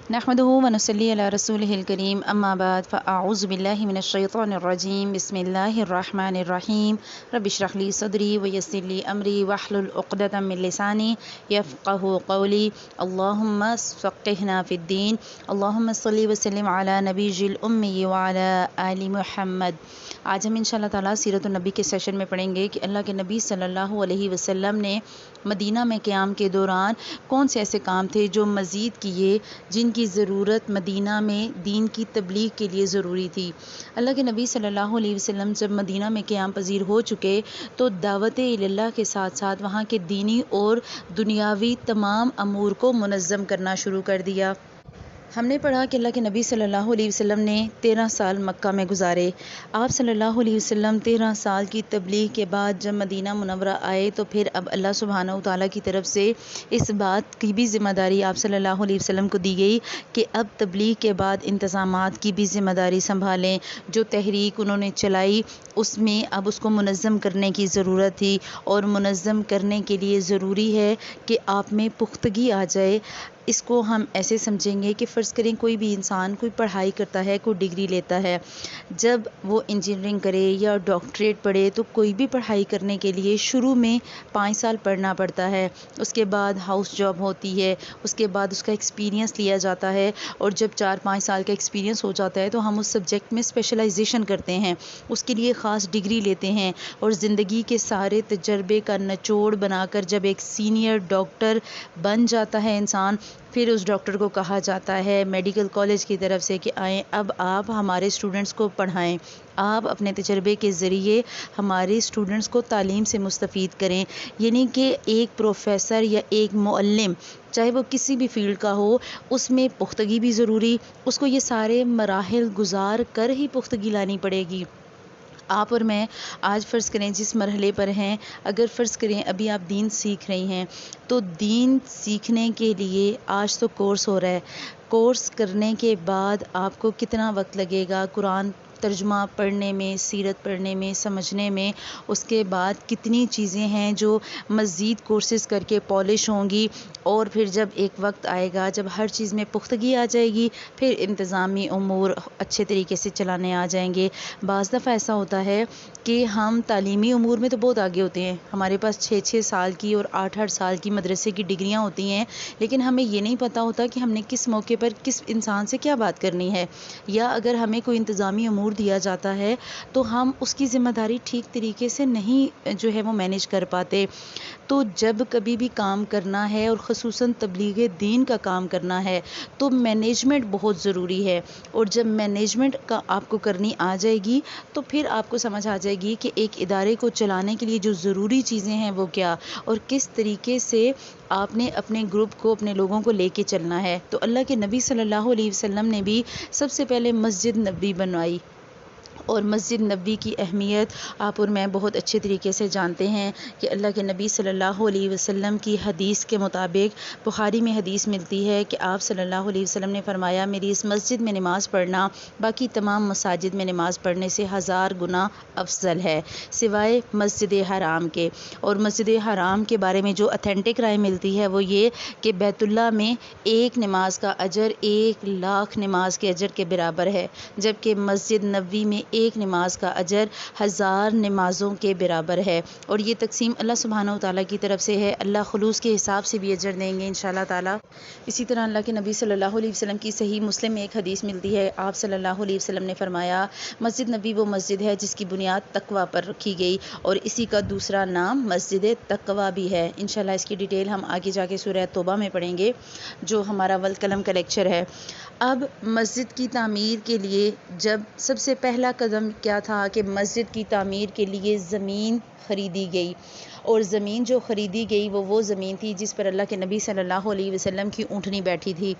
نحمده ونصلي على رسوله الكريم اما بعد فاعوذ بالله من الشيطان الرجيم بسم الله الرحمن الرحيم رب اشرح لي صدري ويسر لي امري واحلل عقدة من لساني يفقهوا قولي اللهم فقهنا في الدين اللهم صل وسلم على نبي الامي وعلى آل محمد۔ آج ہم انشاءاللہ تعالیٰ سیرت النبی کے سیشن میں پڑھیں گے کہ اللہ کے نبی صلی اللہ علیہ وسلم نے مدینہ میں قیام کے دوران کون سے ایسے کام تھے جو مزید کیے جن کی ضرورت مدینہ میں دین کی تبلیغ کے لیے ضروری تھی۔ اللہ کے نبی صلی اللہ علیہ وسلم جب مدینہ میں قیام پذیر ہو چکے تو دعوت اللہ کے ساتھ ساتھ وہاں کے دینی اور دنیاوی تمام امور کو منظم کرنا شروع کر دیا۔ ہم نے پڑھا کہ اللہ کے نبی صلی اللہ علیہ وسلم نے 13 سال مکہ میں گزارے۔ آپ صلی اللہ علیہ وسلم 13 سال کی تبلیغ کے بعد جب مدینہ منورہ آئے تو پھر اب اللہ سبحانہ وتعالیٰ کی طرف سے اس بات کی بھی ذمہ داری آپ صلی اللہ علیہ وسلم کو دی گئی کہ اب تبلیغ کے بعد انتظامات کی بھی ذمہ داری سنبھالیں۔ جو تحریک انہوں نے چلائی اس میں اب اس کو منظم کرنے کی ضرورت تھی، اور منظم کرنے کے لیے ضروری ہے کہ آپ میں پختگی آ جائے۔ اس کو ہم ایسے سمجھیں گے کہ فرض کریں کوئی بھی انسان کوئی پڑھائی کرتا ہے، کوئی ڈگری لیتا ہے، جب وہ انجینئرنگ کرے یا ڈاکٹریٹ پڑھے تو کوئی بھی پڑھائی کرنے کے لیے شروع میں 5 سال پڑھنا پڑتا ہے، اس کے بعد ہاؤس جاب ہوتی ہے، اس کے بعد اس کا ایکسپیرینس لیا جاتا ہے، اور جب 4-5 سال کا ایکسپیرینس ہو جاتا ہے تو ہم اس سبجیکٹ میں اسپیشلائزیشن کرتے ہیں، اس کے لیے خاص ڈگری لیتے ہیں، اور زندگی کے سارے تجربے کا نچوڑ بنا کر جب ایک سینئر ڈاکٹر بن جاتا ہے انسان، پھر اس ڈاکٹر کو کہا جاتا ہے میڈیکل کالج کی طرف سے کہ آئیں اب آپ ہمارے اسٹوڈنٹس کو پڑھائیں، آپ اپنے تجربے کے ذریعے ہمارے اسٹوڈنٹس کو تعلیم سے مستفید کریں۔ یعنی کہ ایک پروفیسر یا ایک معلم چاہے وہ کسی بھی فیلڈ کا ہو، اس میں پختگی بھی ضروری، اس کو یہ سارے مراحل گزار کر ہی پختگی لانی پڑے گی۔ آپ اور میں آج فرض کریں جس مرحلے پر ہیں، اگر فرض کریں ابھی آپ دین سیکھ رہی ہیں تو دین سیکھنے کے لیے آج تو کورس ہو رہا ہے، کورس کرنے کے بعد آپ کو کتنا وقت لگے گا قرآن ترجمہ پڑھنے میں، سیرت پڑھنے میں، سمجھنے میں، اس کے بعد کتنی چیزیں ہیں جو مزید کورسز کر کے پالش ہوں گی، اور پھر جب ایک وقت آئے گا جب ہر چیز میں پختگی آ جائے گی پھر انتظامی امور اچھے طریقے سے چلانے آ جائیں گے۔ بعض دفعہ ایسا ہوتا ہے کہ ہم تعلیمی امور میں تو بہت آگے ہوتے ہیں، ہمارے پاس 6-6 سال کی اور 8-8 سال کی مدرسے کی ڈگریاں ہوتی ہیں، لیکن ہمیں یہ نہیں پتہ ہوتا کہ ہم نے کس موقع پر کس انسان سے کیا بات کرنی ہے، یا اگر ہمیں کوئی انتظامی امور دیا جاتا ہے تو ہم اس کی ذمہ داری ٹھیک طریقے سے نہیں جو ہے وہ مینیج کر پاتے۔ تو جب کبھی بھی کام کرنا ہے اور خصوصاً تبلیغ دین کا کام کرنا ہے تو مینجمنٹ بہت ضروری ہے، اور جب مینجمنٹ کا آپ کو کرنی آ جائے گی تو پھر آپ کو سمجھ آ جائے گی کہ ایک ادارے کو چلانے کے لیے جو ضروری چیزیں ہیں وہ کیا، اور کس طریقے سے آپ نے اپنے گروپ کو، اپنے لوگوں کو لے کے چلنا ہے۔ تو اللہ کے نبی صلی اللہ علیہ وسلم نے بھی سب سے پہلے مسجد نبوی بنوائی، اور مسجد نبوی کی اہمیت آپ اور میں بہت اچھے طریقے سے جانتے ہیں کہ اللہ کے نبی صلی اللہ علیہ وسلم کی حدیث کے مطابق بخاری میں حدیث ملتی ہے کہ آپ صلی اللہ علیہ وسلم نے فرمایا میری اس مسجد میں نماز پڑھنا باقی تمام مساجد میں نماز پڑھنے سے 1000 گنا افضل ہے، سوائے مسجد حرام کے۔ اور مسجد حرام کے بارے میں جو اتھینٹک رائے ملتی ہے وہ یہ کہ بیت اللہ میں ایک نماز کا اجر 1,00,000 نماز کے اجر کے برابر ہے، جبکہ مسجد نبوی میں ایک نماز کا اجر 1000 نمازوں کے برابر ہے، اور یہ تقسیم اللہ سبحانہ وتعالیٰ کی طرف سے ہے، اللہ خلوص کے حساب سے بھی اجر دیں گے انشاءاللہ تعالیٰ۔ اسی طرح اللہ کے نبی صلی اللہ علیہ وسلم کی صحیح مسلم میں ایک حدیث ملتی ہے، آپ صلی اللہ علیہ وسلم نے فرمایا مسجد نبی وہ مسجد ہے جس کی بنیاد تقوی پر رکھی گئی، اور اسی کا دوسرا نام مسجد تقوی بھی ہے۔ انشاءاللہ اس کی ڈیٹیل ہم آگے جا کے سورہ توبہ میں پڑھیں گے جو ہمارا والقلم کا لیکچر ہے۔ اب مسجد کی تعمیر کے لیے جب سب سے پہلا قدم کیا تھا کہ مسجد کی تعمیر کے لیے زمین خریدی گئی، اور زمین جو خریدی گئی وہ زمین تھی جس پر اللہ کے نبی صلی اللہ علیہ وسلم کی اونٹنی بیٹھی تھی۔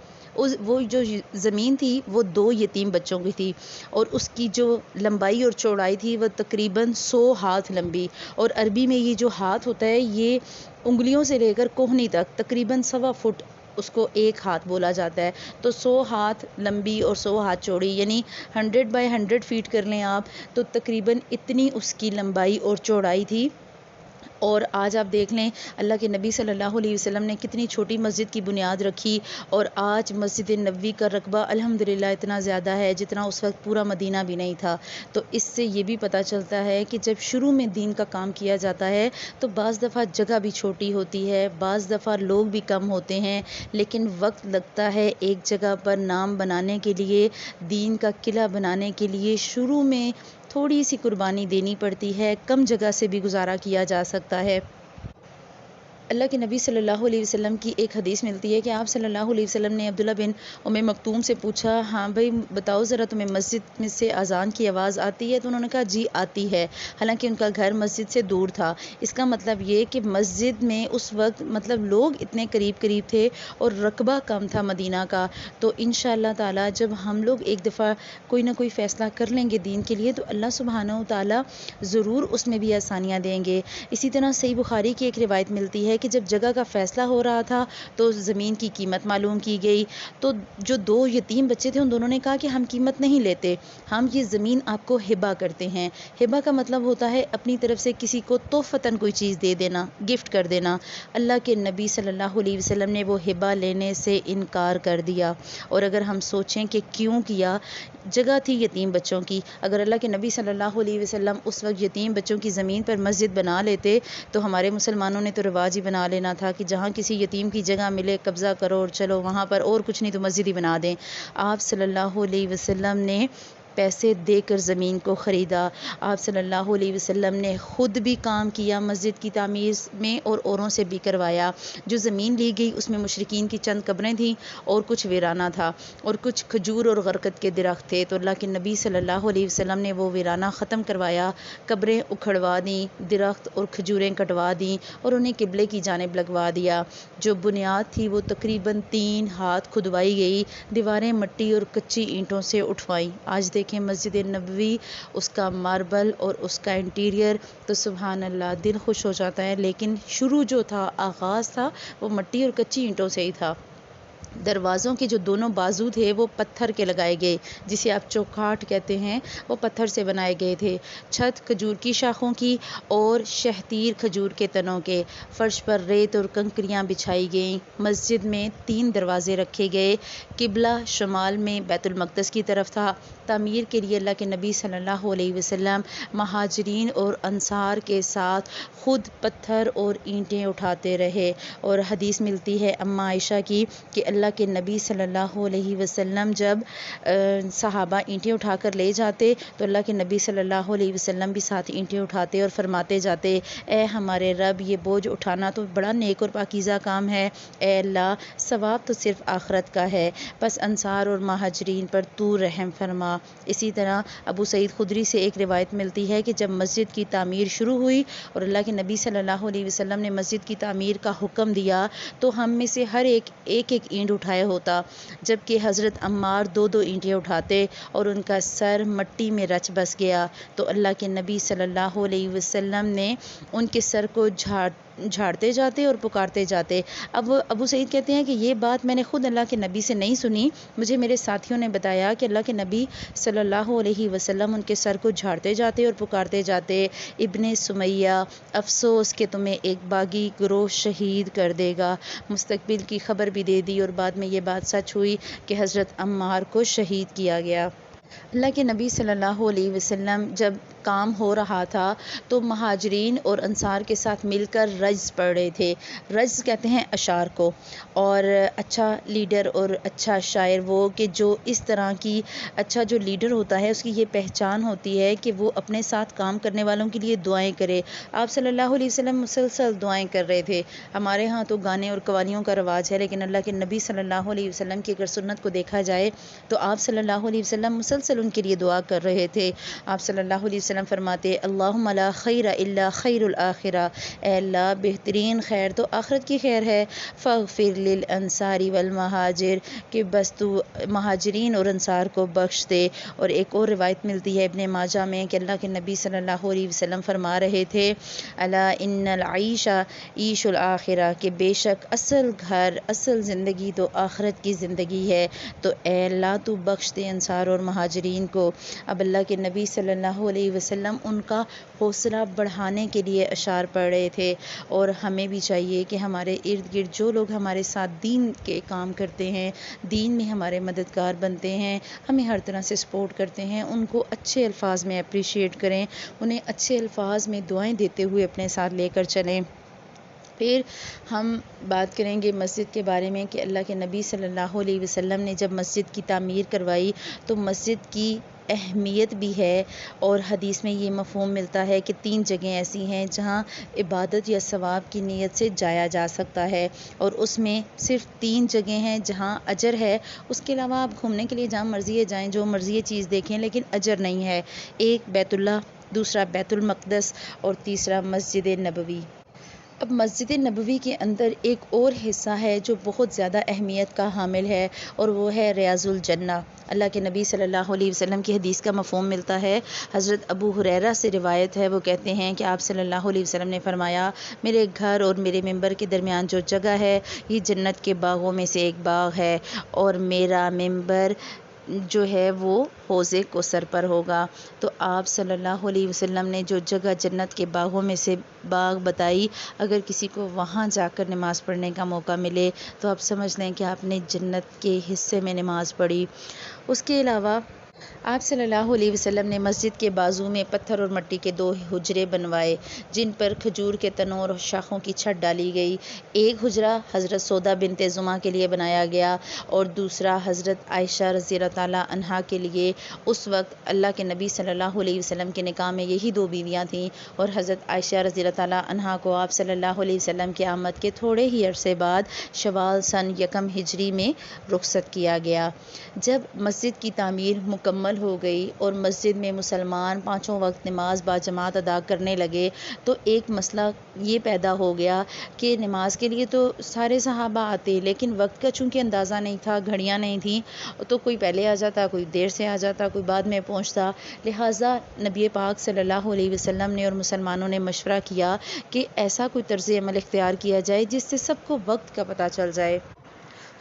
وہ جو زمین تھی وہ 2 یتیم بچوں کی تھی، اور اس کی جو لمبائی اور چوڑائی تھی وہ تقریباً 100 ہاتھ لمبی، اور عربی میں یہ جو ہاتھ ہوتا ہے یہ انگلیوں سے لے کر کوہنی تک تقریباً 1.25 فٹ اس کو ایک ہاتھ بولا جاتا ہے، تو 100 ہاتھ لمبی اور 100 ہاتھ چوڑی، یعنی 100 بائی 100 فیٹ کر لیں آپ، تو تقریباً اتنی اس کی لمبائی اور چوڑائی تھی۔ اور آج آپ دیکھ لیں اللہ کے نبی صلی اللہ علیہ وسلم نے کتنی چھوٹی مسجد کی بنیاد رکھی، اور آج مسجد نبوی کا رقبہ الحمدللہ اتنا زیادہ ہے جتنا اس وقت پورا مدینہ بھی نہیں تھا۔ تو اس سے یہ بھی پتہ چلتا ہے کہ جب شروع میں دین کا کام کیا جاتا ہے تو بعض دفعہ جگہ بھی چھوٹی ہوتی ہے، بعض دفعہ لوگ بھی کم ہوتے ہیں، لیکن وقت لگتا ہے ایک جگہ پر نام بنانے کے لیے، دین کا قلعہ بنانے کے لیے شروع میں تھوڑی سی قربانی دینی پڑتی ہے، کم جگہ سے بھی گزارا کیا جا سکتا ہے۔ اللہ کے نبی صلی اللہ علیہ وسلم کی ایک حدیث ملتی ہے کہ آپ صلی اللہ علیہ وسلم نے عبداللہ بن ام مکتوم سے پوچھا، ہاں بھائی بتاؤ ذرا تمہیں مسجد میں سے اذان کی آواز آتی ہے؟ تو انہوں نے کہا جی آتی ہے، حالانکہ ان کا گھر مسجد سے دور تھا۔ اس کا مطلب یہ کہ مسجد میں اس وقت لوگ اتنے قریب قریب تھے اور رقبہ کم تھا مدینہ کا۔ تو انشاءاللہ تعالی جب ہم لوگ ایک دفعہ کوئی نہ کوئی فیصلہ کر لیں گے دین کے لیے تو اللہ سبحانہ و تعالی ضرور اس میں بھی آسانیاں دیں گے۔ اسی طرح صحیح بخاری کی ایک روایت ملتی ہے کہ جب جگہ کا فیصلہ ہو رہا تھا تو زمین کی قیمت معلوم کی گئی، تو جو 2 یتیم بچے تھے ان دونوں نے کہا کہ ہم قیمت نہیں لیتے، ہم یہ زمین آپ کو ہبہ کرتے ہیں۔ ہبہ کا مطلب ہوتا ہے اپنی طرف سے کسی کو تحفتاً کوئی چیز دے دینا، گفٹ کر دینا۔ اللہ کے نبی صلی اللہ علیہ وسلم نے وہ ہبہ لینے سے انکار کر دیا، اور اگر ہم سوچیں کہ کیوں کیا، جگہ تھی یتیم بچوں کی، اگر اللہ کے نبی صلی اللہ علیہ وسلم اس وقت یتیم بچوں کی زمین پر مسجد بنا لیتے تو ہمارے مسلمانوں نے تو رواج ہی بنا لینا تھا کہ جہاں کسی یتیم کی جگہ ملے قبضہ کرو اور چلو وہاں پر، اور کچھ نہیں تو مسجد ہی بنا دیں۔ آپ صلی اللہ علیہ وسلم نے پیسے دے کر زمین کو خریدا، آپ صلی اللہ علیہ وسلم نے خود بھی کام کیا مسجد کی تعمیر میں اور اوروں سے بھی کروایا۔ جو زمین لی گئی اس میں مشرکین کی چند قبریں تھیں اور کچھ ویرانہ تھا اور کچھ کھجور اور غرقد کے درخت تھے، تو اللہ کے نبی صلی اللہ علیہ وسلم نے وہ ویرانہ ختم کروایا، قبریں اکھڑوا دیں، درخت اور کھجوریں کٹوا دیں اور انہیں قبلے کی جانب لگوا دیا۔ جو بنیاد تھی وہ تقریباً 3 ہاتھ کھدوائی گئی، دیواریں مٹی اور کچی اینٹوں سے اٹھوائیں۔ آج دیکھیں مسجد نبوی، اس کا ماربل اور اس کا انٹیریئر، تو سبحان اللہ دل خوش ہو جاتا ہے، لیکن شروع جو تھا، آغاز تھا، وہ مٹی اور کچی اینٹوں سے ہی تھا۔ دروازوں کے جو دونوں بازو تھے وہ پتھر کے لگائے گئے، جسے آپ چوکھاٹ کہتے ہیں، وہ پتھر سے بنائے گئے تھے۔ چھت کھجور کی شاخوں کی اور شہتیر کھجور کے تنوں کے، فرش پر ریت اور کنکریاں بچھائی گئیں۔ مسجد میں 3 دروازے رکھے گئے، قبلہ شمال میں بیت المقدس کی طرف تھا۔ تعمیر کے لیے اللہ کے نبی صلی اللہ علیہ وسلم مہاجرین اور انصار کے ساتھ خود پتھر اور اینٹیں اٹھاتے رہے، اور حدیث ملتی ہے اماں عائشہ کی کہ اللہ کے نبی صلی اللہ علیہ وسلم جب صحابہ اینٹیں اٹھا کر لے جاتے تو اللہ کے نبی صلی اللہ علیہ وسلم بھی ساتھ اینٹیں اٹھاتے اور فرماتے جاتے، اے ہمارے رب، یہ بوجھ اٹھانا تو بڑا نیک اور پاکیزہ کام ہے، اے اللہ ثواب تو صرف آخرت کا ہے، بس انصار اور مہاجرین پر تو رحم فرما۔ اسی طرح ابو سعید خدری سے ایک روایت ملتی ہے کہ جب مسجد کی تعمیر شروع ہوئی اور اللہ کے نبی صلی اللہ علیہ وسلم نے مسجد کی تعمیر کا حکم دیا تو ہم میں سے ہر ایک اینٹ اٹھائے ہوتا، جبکہ حضرت عمار 2 اینٹیں اٹھاتے اور ان کا سر مٹی میں رچ بس گیا، تو اللہ کے نبی صلی اللہ علیہ وسلم نے ان کے سر کو جھاڑتے جاتے اور پکارتے جاتے۔ اب ابو سعید کہتے ہیں کہ یہ بات میں نے خود اللہ کے نبی سے نہیں سنی، مجھے میرے ساتھیوں نے بتایا کہ اللہ کے نبی صلی اللہ علیہ وسلم ان کے سر کو جھاڑتے جاتے اور پکارتے جاتے، ابن سمیہ، افسوس کہ تمہیں ایک باغی گروہ شہید کر دے گا۔ مستقبل کی خبر بھی دے دی اور بعد میں یہ بات سچ ہوئی کہ حضرت عمار کو شہید کیا گیا۔ اللہ کے نبی صلی اللہ علیہ وسلم جب کام ہو رہا تھا تو مہاجرین اور انصار کے ساتھ مل کر رجز پڑھ رہے تھے۔ رجز کہتے ہیں اشعار کو، اور اچھا لیڈر اور اچھا شاعر وہ کہ جو اس طرح کی، اچھا جو لیڈر ہوتا ہے اس کی یہ پہچان ہوتی ہے کہ وہ اپنے ساتھ کام کرنے والوں کے لیے دعائیں کرے۔ آپ صلی اللہ علیہ وسلم مسلسل دعائیں کر رہے تھے۔ ہمارے ہاں تو گانے اور قوالیوں کا رواج ہے، لیکن اللہ کے نبی صلی اللہ علیہ وسلم کی اگر سنت کو دیکھا جائے تو آپ صلی اللہ علیہ وسلم مسلسل ان کے لیے دعا کر رہے تھے۔ آپ صلی اللہ علیہ وسلم فرماتے، اللہم لا خیر الا خیر الآخرہ، اے اللہ بہترین خیر تو آخرت کی خیر ہے، فاغفر للانصار والمہاجر، کہ بس تو مہاجرین اور انصار کو بخش دے۔ اور ایک اور روایت ملتی ہے ابن ماجہ میں کہ اللہ کے نبی صلی اللہ علیہ وسلم فرما رہے تھے، الا ان العیش عیش الآخرہ، کہ بے شک اصل گھر، اصل زندگی تو آخرت کی زندگی ہے، تو اے اللہ تو بخش دے انصار اور مہاجر مہاجرین کو۔ اب اللہ کے نبی صلی اللہ علیہ وسلم ان کا حوصلہ بڑھانے کے لیے اشعار پڑھ رہے تھے، اور ہمیں بھی چاہیے کہ ہمارے ارد گرد جو لوگ ہمارے ساتھ دین کے کام کرتے ہیں، دین میں ہمارے مددگار بنتے ہیں، ہمیں ہر طرح سے سپورٹ کرتے ہیں، ان کو اچھے الفاظ میں اپریشیٹ کریں، انہیں اچھے الفاظ میں دعائیں دیتے ہوئے اپنے ساتھ لے کر چلیں۔ پھر ہم بات کریں گے مسجد کے بارے میں کہ اللہ کے نبی صلی اللہ علیہ وسلم نے جب مسجد کی تعمیر کروائی تو مسجد کی اہمیت بھی ہے، اور حدیث میں یہ مفہوم ملتا ہے کہ 3 جگہیں ایسی ہیں جہاں عبادت یا ثواب کی نیت سے جایا جا سکتا ہے، اور اس میں صرف 3 جگہیں ہیں جہاں اجر ہے۔ اس کے علاوہ آپ گھومنے کے لیے جہاں مرضی جائیں، جو مرضی چیز دیکھیں، لیکن اجر نہیں ہے۔ ایک بیت اللہ، دوسرا بیت المقدس، اور تیسرا مسجد نبوی۔ اب مسجد نبوی کے اندر ایک اور حصہ ہے جو بہت زیادہ اہمیت کا حامل ہے، اور وہ ہے ریاض الجنہ۔ اللہ کے نبی صلی اللہ علیہ وسلم کی حدیث کا مفہوم ملتا ہے، حضرت ابو ہریرہ سے روایت ہے، وہ کہتے ہیں کہ آپ صلی اللہ علیہ وسلم نے فرمایا، میرے گھر اور میرے ممبر کے درمیان جو جگہ ہے یہ جنت کے باغوں میں سے ایک باغ ہے، اور میرا ممبر جو ہے وہ حوض کوثر پر ہوگا۔ تو آپ صلی اللہ علیہ وسلم نے جو جگہ جنت کے باغوں میں سے باغ بتائی، اگر کسی کو وہاں جا کر نماز پڑھنے کا موقع ملے تو آپ سمجھ لیں کہ آپ نے جنت کے حصے میں نماز پڑھی۔ اس کے علاوہ آپ صلی اللہ علیہ وسلم نے مسجد کے بازو میں پتھر اور مٹی کے 2 حجرے بنوائے، جن پر کھجور کے تنوں اور شاخوں کی چھت ڈالی گئی۔ ایک حجرہ حضرت سودا بنت زمعہ کے لیے بنایا گیا، اور دوسرا حضرت عائشہ رضی اللہ تعالیٰ عنہا کے لیے۔ اس وقت اللہ کے نبی صلی اللہ علیہ وسلم کے نکاح میں یہی 2 بیویاں تھیں، اور حضرت عائشہ رضی اللہ تعالیٰ عنہا کو آپ صلی اللہ علیہ وسلم کی آمد کے تھوڑے ہی عرصے بعد شوال سن 1 ہجری میں رخصت کیا گیا۔ جب مسجد کی تعمیر مکمل ہو گئی اور مسجد میں مسلمان 5 وقت نماز باجماعت ادا کرنے لگے، تو ایک مسئلہ یہ پیدا ہو گیا کہ نماز کے لیے تو سارے صحابہ آتے، لیکن وقت کا چونکہ اندازہ نہیں تھا، گھڑیاں نہیں تھیں، تو کوئی پہلے آ جاتا، کوئی دیر سے آ جاتا، کوئی بعد میں پہنچتا۔ لہٰذا نبی پاک صلی اللہ علیہ وسلم نے اور مسلمانوں نے مشورہ کیا کہ ایسا کوئی طرز عمل اختیار کیا جائے جس سے سب کو وقت کا پتہ چل جائے۔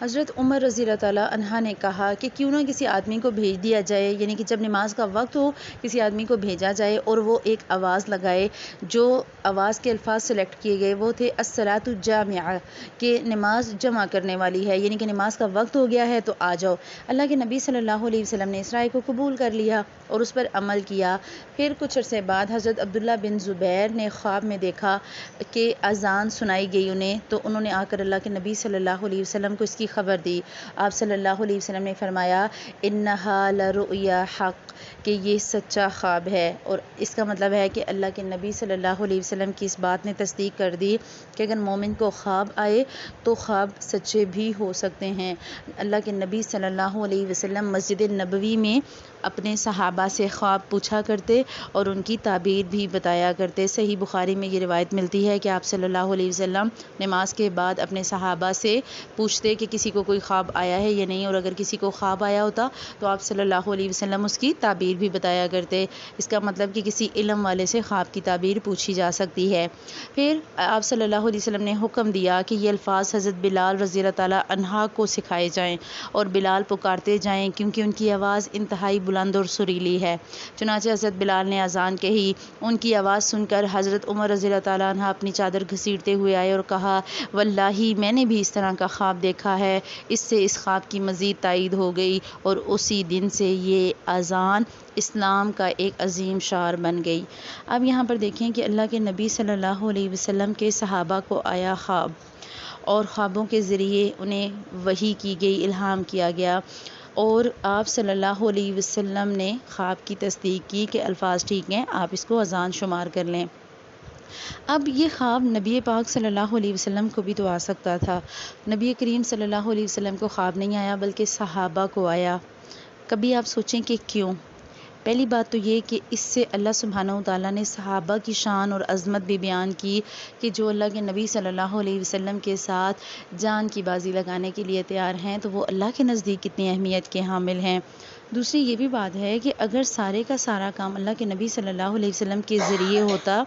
حضرت عمر رضی اللہ تعالیٰ عنہ نے کہا کہ کیوں نہ کسی آدمی کو بھیج دیا جائے، یعنی کہ جب نماز کا وقت ہو کسی آدمی کو بھیجا جائے اور وہ ایک آواز لگائے۔ جو آواز کے الفاظ سلیکٹ کیے گئے وہ تھے الصلاۃ الجامعہ، کہ نماز جمع کرنے والی ہے، یعنی کہ نماز کا وقت ہو گیا ہے تو آ جاؤ۔ اللہ کے نبی صلی اللہ علیہ وسلم نے اس رائے کو قبول کر لیا اور اس پر عمل کیا۔ پھر کچھ عرصے بعد حضرت عبداللہ بن زبیر نے خواب میں دیکھا کہ اذان سنائی گئی انہیں، تو انہوں نے آ کر اللہ کے نبی صلی اللہ علیہ وسلم کو اس کی خبر دی۔ آپ صلی اللہ علیہ وسلم نے فرمایا انہا لرؤیا حق، کہ یہ سچا خواب ہے، اور اس کا مطلب ہے کہ اللہ کے نبی صلی اللہ علیہ وسلم کی اس بات نے تصدیق کر دی کہ اگر مومن کو خواب آئے تو خواب سچے بھی ہو سکتے ہیں۔ اللہ کے نبی صلی اللہ علیہ وسلم مسجد نبوی میں اپنے صحابہ سے خواب پوچھا کرتے اور ان کی تعبیر بھی بتایا کرتے۔ صحیح بخاری میں یہ روایت ملتی ہے کہ آپ صلی اللہ علیہ وسلم نماز کے بعد اپنے صحابہ سے پوچھتے کہ کسی کو کوئی خواب آیا ہے یا نہیں، اور اگر کسی کو خواب آیا ہوتا تو آپ صلی اللہ علیہ وسلم اس کی تعبیر بھی بتایا کرتے۔ اس کا مطلب کہ کسی علم والے سے خواب کی تعبیر پوچھی جا سکتی ہے۔ پھر آپ صلی اللہ علیہ وسلم نے حکم دیا کہ یہ الفاظ حضرت بلال رضی اللہ تعالیٰ عنہ کو سکھائے جائیں، اور بلال پکارتے جائیں کیونکہ ان کی آواز انتہائی بلند اور سریلی ہے۔ چنانچہ حضرت بلال نے اذان کہی۔ ان کی آواز سن کر حضرت عمر رضی اللہ تعالیٰ عنہ اپنی چادر گھسیٹتے ہوئے آئے اور کہا واللہ میں نے بھی اس طرح کا خواب دیکھا ہے۔ اس سے اس خواب کی مزید تائید ہو گئی، اور اسی دن سے یہ اذان اسلام کا ایک عظیم شعار بن گئی۔ اب یہاں پر دیکھیں کہ اللہ کے نبی صلی اللہ علیہ وسلم کے صحابہ کو آیا خواب، اور خوابوں کے ذریعے انہیں وحی کی گئی، الہام کیا گیا، اور آپ صلی اللہ علیہ وسلم نے خواب کی تصدیق کی کہ الفاظ ٹھیک ہیں، آپ اس کو اذان شمار کر لیں۔ اب یہ خواب نبی پاک صلی اللہ علیہ وسلم کو بھی تو آ سکتا تھا۔ نبی کریم صلی اللہ علیہ وسلم کو خواب نہیں آیا بلکہ صحابہ کو آیا۔ کبھی آپ سوچیں کہ کیوں؟ پہلی بات تو یہ کہ اس سے اللہ سبحانہ و تعالیٰ نے صحابہ کی شان اور عظمت بھی بیان کی کہ جو اللہ کے نبی صلی اللہ علیہ وسلم کے ساتھ جان کی بازی لگانے کے لیے تیار ہیں تو وہ اللہ کے نزدیک کتنی اہمیت کے حامل ہیں۔ دوسری یہ بھی بات ہے کہ اگر سارے کا سارا کام اللہ کے نبی صلی اللہ علیہ وسلم کے ذریعے ہوتا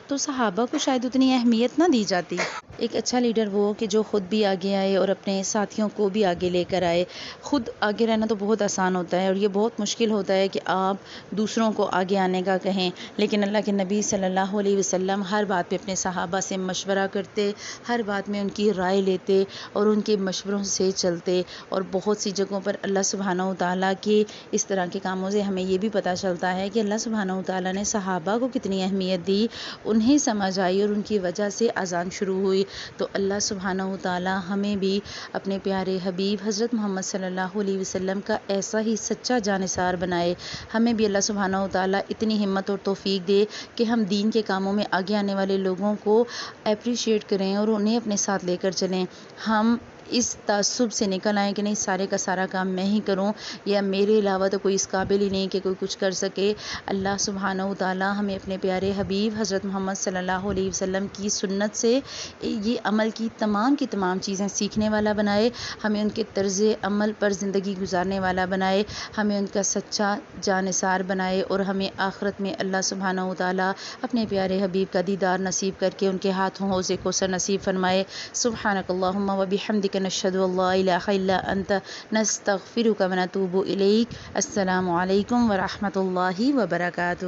تو صحابہ کو شاید اتنی اہمیت نہ دی جاتی۔ ایک اچھا لیڈر وہ کہ جو خود بھی آگے آئے اور اپنے ساتھیوں کو بھی آگے لے کر آئے۔ خود آگے رہنا تو بہت آسان ہوتا ہے اور یہ بہت مشکل ہوتا ہے کہ آپ دوسروں کو آگے آنے کا کہیں، لیکن اللہ کے نبی صلی اللہ علیہ وسلم ہر بات پہ اپنے صحابہ سے مشورہ کرتے، ہر بات میں ان کی رائے لیتے اور ان کے مشوروں سے چلتے۔ اور بہت سی جگہوں پر اللہ سبحانہ و تعالیٰ کے اس طرح کے کاموں سے ہمیں یہ بھی پتہ چلتا ہے کہ اللہ سبحانہ و تعالیٰ نے صحابہ کو کتنی اہمیت دی، انہیں سمجھ آئی اور ان کی وجہ سے اذان شروع ہوئی۔ تو اللہ سبحانہ و تعالیٰ ہمیں بھی اپنے پیارے حبیب حضرت محمد صلی اللہ علیہ وسلم کا ایسا ہی سچا جانثار بنائے۔ ہمیں بھی اللہ سبحانہ و تعالیٰ اتنی ہمت اور توفیق دے کہ ہم دین کے کاموں میں آگے آنے والے لوگوں کو اپریشیٹ کریں اور انہیں اپنے ساتھ لے کر چلیں۔ ہم اس تعصب سے نکل آئیں کہ نہیں سارے کا سارا کام میں ہی کروں یا میرے علاوہ تو کوئی اس قابل ہی نہیں کہ کوئی کچھ کر سکے۔ اللہ سبحانہ و تعالیٰ ہمیں اپنے پیارے حبیب حضرت محمد صلی اللہ علیہ وسلم کی سنت سے یہ عمل کی تمام چیزیں سیکھنے والا بنائے، ہمیں ان کے طرز عمل پر زندگی گزارنے والا بنائے، ہمیں ان کا سچا جانثار بنائے اور ہمیں آخرت میں اللہ سبحانہ و تعالیٰ اپنے پیارے حبیب کا دیدار نصیب کر کے ان کے ہاتھوں حوض کوثر نصیب فرمائے۔ سبحانک اللہم و بحمدک نشہد ان لا الہ الا انت نستغفرک و نتوب الیک۔ السلام علیکم ورحمۃ اللہ وبرکاتہ۔